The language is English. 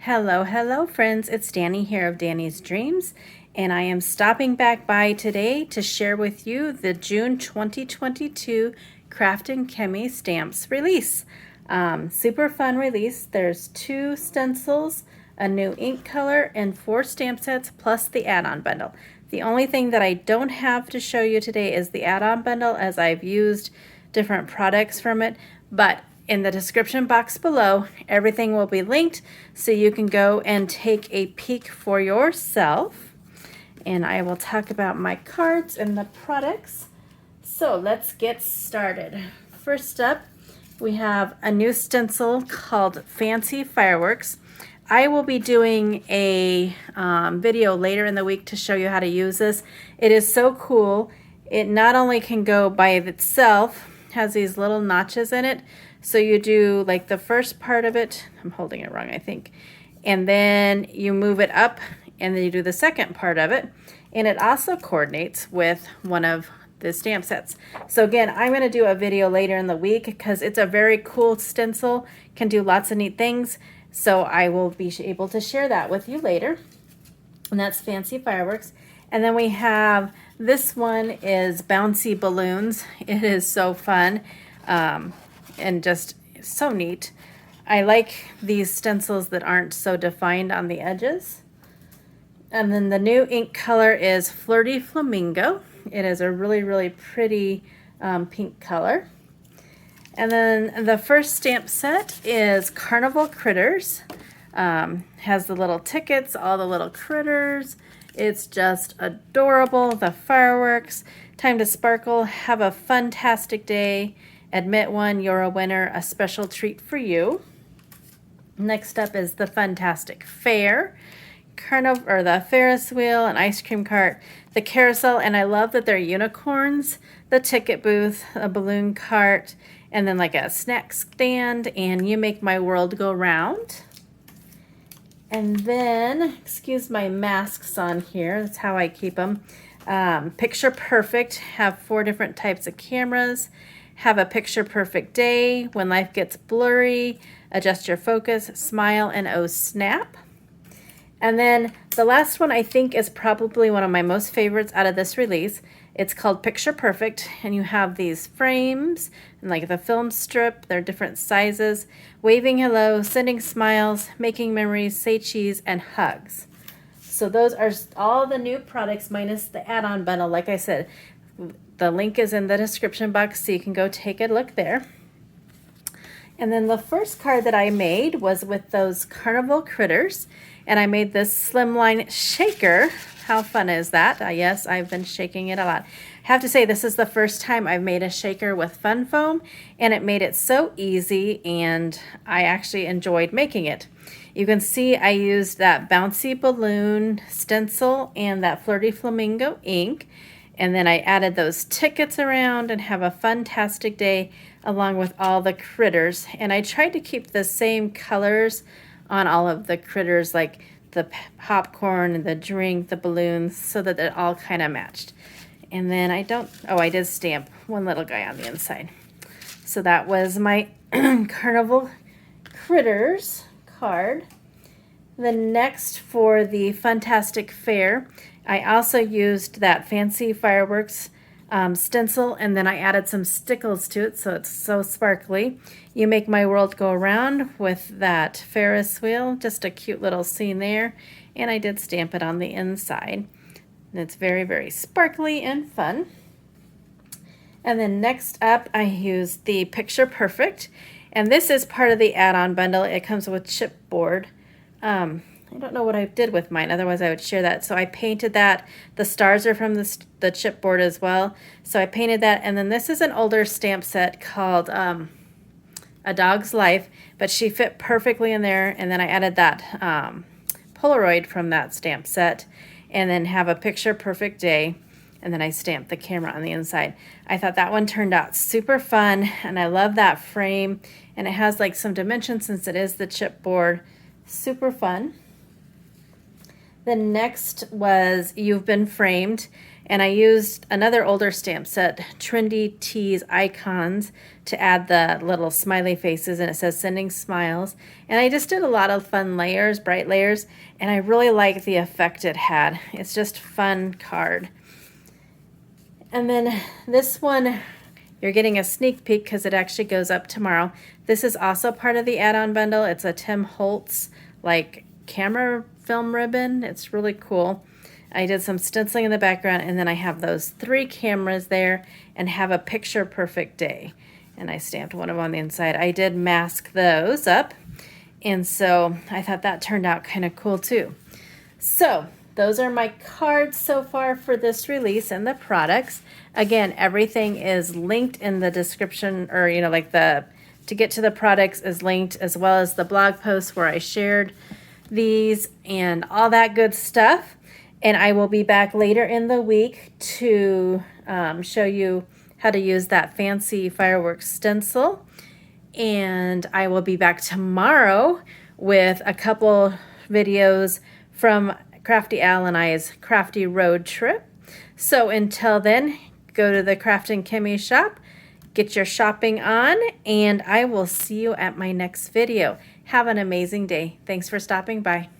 Hello friends, it's Danny here of Danny's Dreams, and I am stopping back by today to share with you the June 2022 Kraftin Kimmie Stamps release. Super fun release. There's 2 stencils, a new ink color, and 4 stamp sets plus the add-on bundle. The only thing that I don't have to show you today is the add-on bundle, as I've used different products from it, but in the description box below, everything will be linked so you can go and take a peek for yourself. And I will talk about my cards and the products. So let's get started. First up, we have a new stencil called Fancy Fireworks. I will be doing a video later in the week to show you how to use this. It is so cool. It not only can go by itself, has these little notches in it, so you do like the first part of it, I'm holding it wrong I think, and then you move it up and then you do the second part of it, and it also coordinates with one of the stamp sets. So again, I'm going to do a video later in the week because it's a very cool stencil, can do lots of neat things, so I will be able to share that with you later. And that's Fancy Fireworks. And then we have, this one is Bouncy Balloons. It is so fun and just so neat. I like these stencils that aren't so defined on the edges. And then the new ink color is Flirty Flamingo. It is a really pretty pink color. And then the first stamp set is Carnival Critters. Has the little tickets, all the little critters. It's just adorable. The fireworks, time to sparkle, have a fantastic day, admit one, you're a winner, a special treat for you. Next up is the Fantastic Fair, Carnival, or the Ferris wheel, an ice cream cart, the carousel, and I love that they're unicorns, the ticket booth, a balloon cart, and then like a snack stand, and you make my world go round. And then, excuse my masks on here, that's how I keep them. Picture Perfect, have 4 different types of cameras. Have a picture perfect day, when life gets blurry, adjust your focus, smile, and oh snap. And then the last one I think is probably one of my most favorites out of this release. It's called Picture Perfect, and you have these frames and like the film strip. They're different sizes. Waving hello, sending smiles, making memories, say cheese, and hugs. So those are all the new products minus the add-on bundle. Like I said, the link is in the description box so you can go take a look there. And then the first card that I made was with those Carnival Critters, and I made this Slimline Shaker. How fun is that? Yes, I've been shaking it a lot. I have to say, this is the first time I've made a shaker with fun foam, and it made it so easy, and I actually enjoyed making it. You can see I used that Bouncy Balloon stencil and that Flirty Flamingo ink, and then I added those tickets around and have a fantastic day along with all the critters. And I tried to keep the same colors on all of the critters, like the popcorn and the drink, the balloons, so that it all kind of matched. And then I did stamp one little guy on the inside. So that was my Carnival Critters card. The next, for the Fantastic Fair, I also used that Fancy Fireworks stencil, and then I added some stickles to it so it's so sparkly. You make my world go around with that Ferris wheel, just a cute little scene there, and I did stamp it on the inside. And it's very sparkly and fun. And then next up, I used the Picture Perfect, and this is part of the add-on bundle. It comes with chipboard. I don't know what I did with mine, otherwise I would share that. So I painted that. The stars are from the chipboard as well. So I painted that, and then this is an older stamp set called A Dog's Life, but she fit perfectly in there, and then I added that Polaroid from that stamp set, and then have a Picture Perfect day, and then I stamped the camera on the inside. I thought that one turned out super fun, and I love that frame, and it has like some dimensions since it is the chipboard. Super fun. The next was You've Been Framed, And I used another older stamp set, Trendy Tees Icons, to add the little smiley faces, and it says sending smiles. And I just did a lot of fun layers, bright layers, and I really like the effect it had. It's just fun card. And then this one, you're getting a sneak peek because it actually goes up tomorrow. This is also part of the add-on bundle. It's a Tim Holtz like camera film ribbon. It's really cool. I did some stenciling in the background, and then I have those 3 cameras there and have a picture perfect day. And I stamped one of them on the inside. I did mask those up, and so I thought that turned out kind of cool too. So those are my cards so far for this release and the products. Again, everything is linked in the description, or like to get to the products is linked, as well as the blog post where I shared these and all that good stuff. And I will be back later in the week to show you how to use that fancy fireworks stencil. And I will be back tomorrow with a couple videos from Crafty Al and I's Crafty Road Trip. So until then, go to the Kraftin Kimmie shop, get your shopping on, and I will see you at my next video. Have an amazing day. Thanks for stopping by.